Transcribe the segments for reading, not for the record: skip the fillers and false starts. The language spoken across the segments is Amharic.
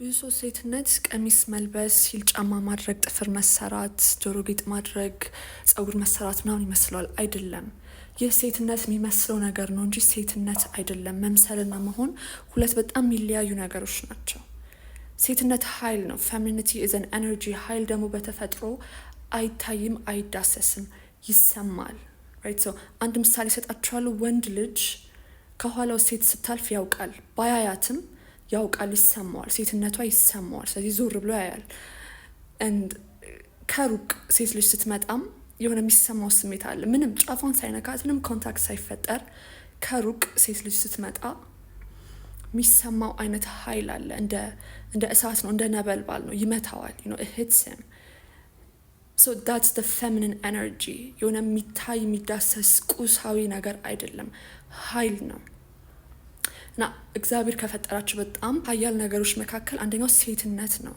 ብዙ ሰው ሴትነት ቀሚስ መልበስ፣ ሂል ጫማ ማድረግ፣ ጥፍር መሰራት፣ ጆሮ ጌጥ ማድረግ፣ ፀጉር መሰራት ምናምን ይመስለዋል። አይደለም። ይህ ሴትነት የሚመስለው ነገር ነው እንጂ ሴትነት አይደለም። መምሰልና መሆን ሁለት በጣም የሚለያዩ ነገሮች ናቸው። ሴትነት ኃይል ነው። ፌሚኒቲ ኢዘን ኤነርጂ። ኃይል ደግሞ በተፈጥሮ አይታይም፣ አይዳሰስም፣ ይሰማል። ራይት። ሶ አንድ ምሳሌ እሰጣችኋለሁ። ወንድ ልጅ ከኋላው ሴት ስታልፍ ያውቃል፣ ባያያትም ያውቃል፣ ይሰማዋል፣ ሴትነቷ ይሰማዋል። ስለዚህ ዞር ብሎ ያያል። ከሩቅ ሴት ልጅ ስትመጣም የሆነ የሚሰማው ስሜት አለ። ምንም ጫፏን ሳይነካት፣ ምንም ኮንታክት ሳይፈጠር ከሩቅ ሴት ልጅ ስትመጣ የሚሰማው አይነት ኃይል አለ። እንደ እሳት ነው፣ እንደ ነበልባል ነው፣ ይመታዋል። እህትስም ሶ ዳትስ ደ ፌሚኒን ኤነርጂ። የሆነ የሚታይ የሚዳሰስ ቁሳዊ ነገር አይደለም፣ ኃይል ነው። እና እግዚአብሔር ከፈጠራቸው በጣም ሀያል ነገሮች መካከል አንደኛው ሴትነት ነው።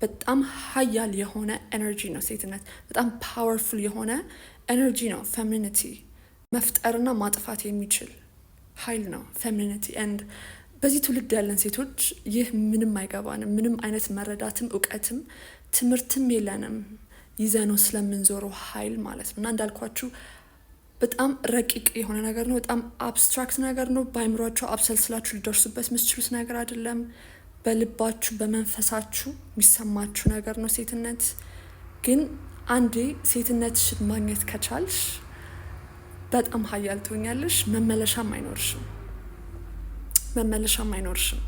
በጣም ሀያል የሆነ ኤነርጂ ነው ሴትነት። በጣም ፓወርፉል የሆነ ኤነርጂ ነው ፌሚኒቲ። መፍጠርና ማጥፋት የሚችል ኃይል ነው ፌሚኒቲ። ኤንድ በዚህ ትውልድ ያለን ሴቶች ይህ ምንም አይገባንም። ምንም አይነት መረዳትም እውቀትም ትምህርትም የለንም ይዘነው ስለምንዞረው ኃይል ማለት ነው። እና እንዳልኳችሁ በጣም ረቂቅ የሆነ ነገር ነው። በጣም አብስትራክት ነገር ነው። በአይምሯችሁ አብሰልስላችሁ ሊደርሱበት የምትችሉት ነገር አይደለም። በልባችሁ በመንፈሳችሁ የሚሰማችሁ ነገር ነው ሴትነት። ግን አንዴ ሴትነትሽን ማግኘት ከቻልሽ በጣም ሀያል ትሆኛለሽ። መመለሻም አይኖርሽም።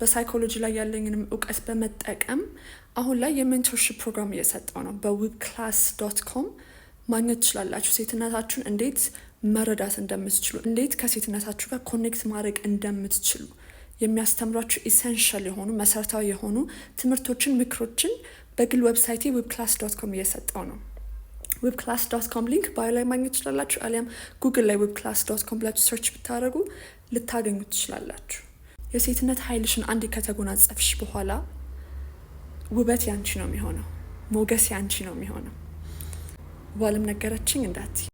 በሳይኮሎጂ ላይ ያለኝንም እውቀት በመጠቀም አሁን ላይ የሜንቶርሽፕ ፕሮግራም እየሰጠው ነው። በwebclass.com ማግኘት ትችላላችሁ። ሴትነታችሁን እንዴት መረዳት እንደምትችሉ፣ እንዴት ከሴትነታችሁ ጋር ኮኔክት ማድረግ እንደምትችሉ የሚያስተምሯችሁ ኢሰንሻል የሆኑ መሰረታዊ የሆኑ ትምህርቶችን፣ ምክሮችን በግል ዌብሳይቴ webclass.com እየሰጠው ነው። webclass.com ሊንክ ባዮ ላይ ማግኘት ትችላላችሁ። አሊያም ጉግል ላይ webclass.com ብላችሁ ሰርች ብታደርጉ ልታገኙ ትችላላችሁ። የሴትነት ኃይልሽን አንዴ ከተጎናጸፍሽ በኋላ ውበት ያንቺ ነው የሚሆነው፣ ሞገስ ያንቺ ነው የሚሆነው። ባለም ነገረችኝ እንዳት